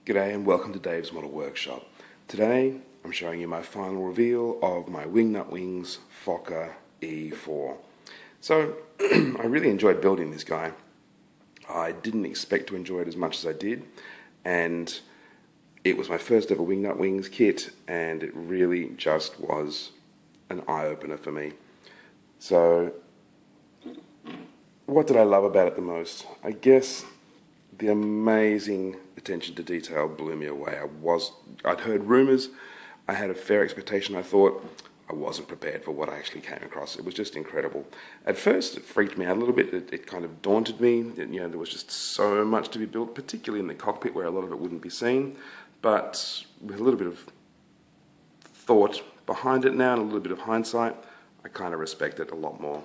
G'day and welcome to Dave's Model Workshop. Today I'm showing you my final reveal of my Wingnut Wings Fokker E4. So I really enjoyed building this guy. I didn't expect to enjoy it as much as I did, and it was my first ever Wingnut Wings kit, and it really just was an eye-opener for me. So what did I love about it the most? I guess the amazing attention to detail blew me away. I'd heard rumours, I had a fair expectation. I thought I wasn't prepared for what I actually came across. It was just incredible. At first it freaked me out a little bit. It kind of daunted me. There was just so much to be built, particularly in the cockpit where a lot of it wouldn't be seen. But with a little bit of thought behind it now and a little bit of hindsight, I kind of respect it a lot more.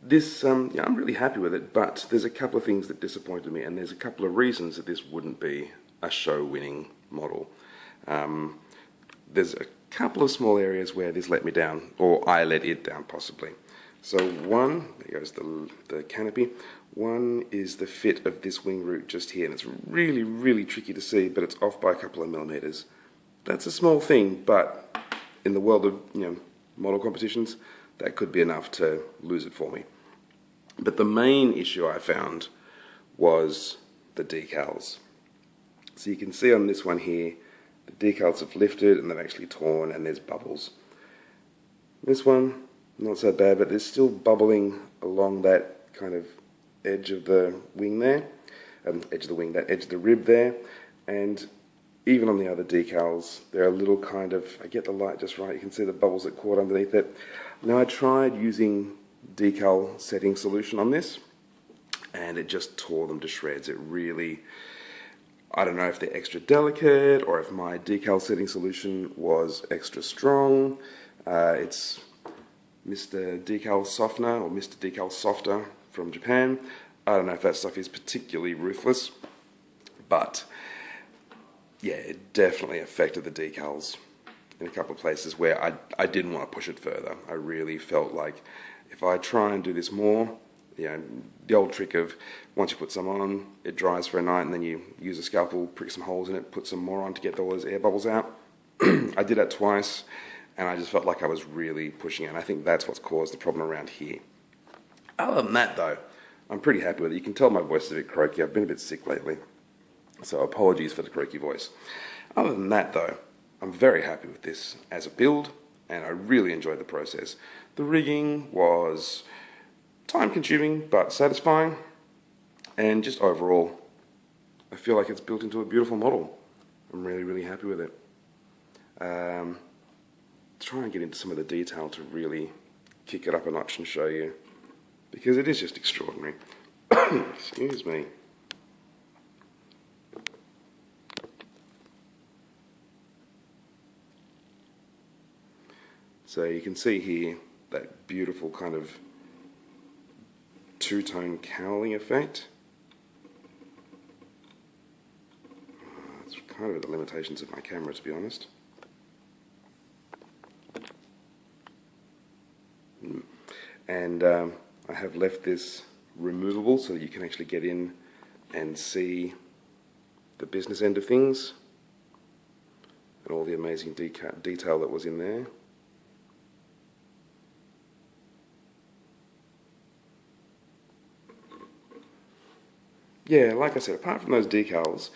This, I'm really happy with it, but there's a couple of things that disappointed me, and there's a couple of reasons that this wouldn't be a show-winning model. There's a couple of small areas where this let me down, or I let it down possibly. So one, there goes the canopy. One is the fit of this wing root just here, and it's really, really tricky to see, but it's off by a couple of millimeters. That's a small thing, but in the world of model competitions, that could be enough to lose it for me. But the main issue I found was the decals. So you can see on this one here, the decals have lifted and they've actually torn and there's bubbles. This one, not so bad, but there's still bubbling along that kind of edge of the wing there, that edge of the rib there, and even on the other decals, they're a little kind of, I get the light just right, you can see the bubbles that caught underneath it. Now I tried using decal setting solution on this, and it just tore them to shreds. It really, I don't know if they're extra delicate or if my decal setting solution was extra strong. It's Mr. Decal Softener or Mr. Decal Softer from Japan. I don't know if that stuff is particularly ruthless, but yeah, it definitely affected the decals in a couple of places where I didn't want to push it further. I really felt like if I try and do this more, the old trick of once you put some on, it dries for a night and then you use a scalpel, prick some holes in it, put some more on to get all those air bubbles out. I did that twice and I just felt like I was really pushing it, and I think that's what's caused the problem around here. Other than that though, I'm pretty happy with it. You can tell my voice is a bit croaky. I've been a bit sick lately, so apologies for the croaky voice. Other than that though, I'm very happy with this as a build, and I really enjoyed the process. The rigging was time-consuming but satisfying, and just overall, I feel like it's built into a beautiful model. I'm really, really happy with it. Try and get into some of the detail to really kick it up a notch and show you, because it is just extraordinary. Excuse me. So you can see here that beautiful kind of two-tone cowling effect. It's kind of at the limitations of my camera, to be honest. And I have left this removable so that you can actually get in and see the business end of things and all the amazing detail that was in there. Yeah, like I said, apart from those decals,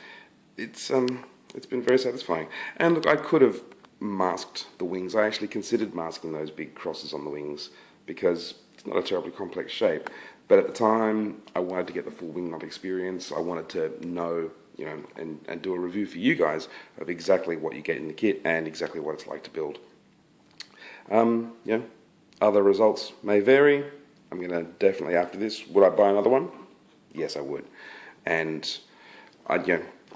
it's been very satisfying. And look, I could have masked the wings. I actually considered masking those big crosses on the wings because it's not a terribly complex shape. But at the time, I wanted to get the full wingnut experience. I wanted to know, and do a review for you guys of exactly what you get in the kit and exactly what it's like to build. Other results may vary. I'm going to definitely, after this, would I buy another one? Yes, I would. And I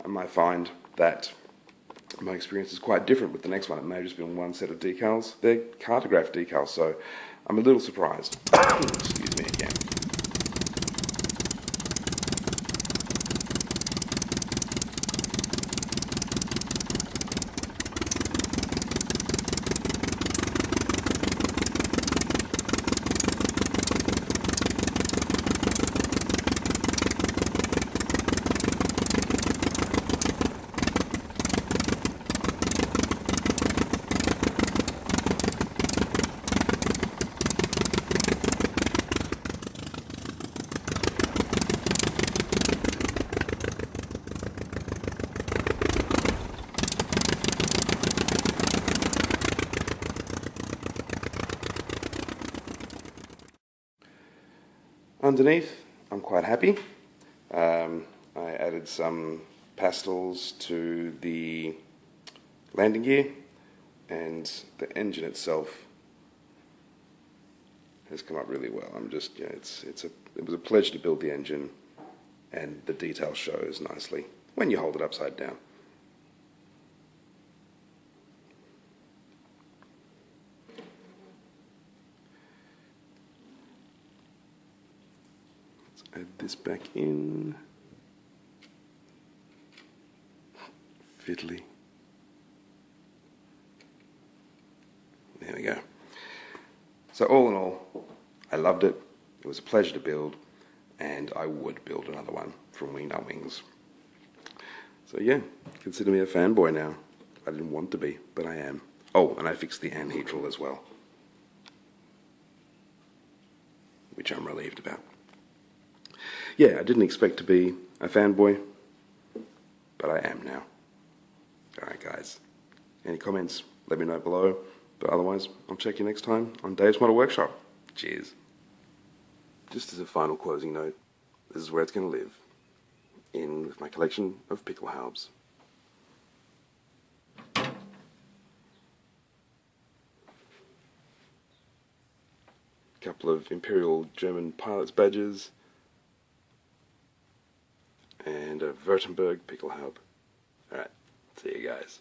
might find that my experience is quite different with the next one. It may have just been one set of decals. They're cartograph decals, so I'm a little surprised. Excuse me again. Underneath, I'm quite happy. I added some pastels to the landing gear, and the engine itself has come up really well. It was a pleasure to build the engine, and the detail shows nicely when you hold it upside down. Let's add this back in. Fiddly. There we go. So all in all, I loved it. It was a pleasure to build, and I would build another one from Wingnut Wings. So yeah, consider me a fanboy now. I didn't want to be, but I am. Oh, and I fixed the anhedral as well, which I'm relieved about. Yeah, I didn't expect to be a fanboy, but I am now. Alright guys, any comments, let me know below, but otherwise, I'll check you next time on Dave's Model Workshop. Cheers. Just as a final closing note, this is where it's going to live, in with my collection of pickle halbs. Couple of Imperial German pilot's badges, and a Württemberg pickle halb. Alright, see you guys.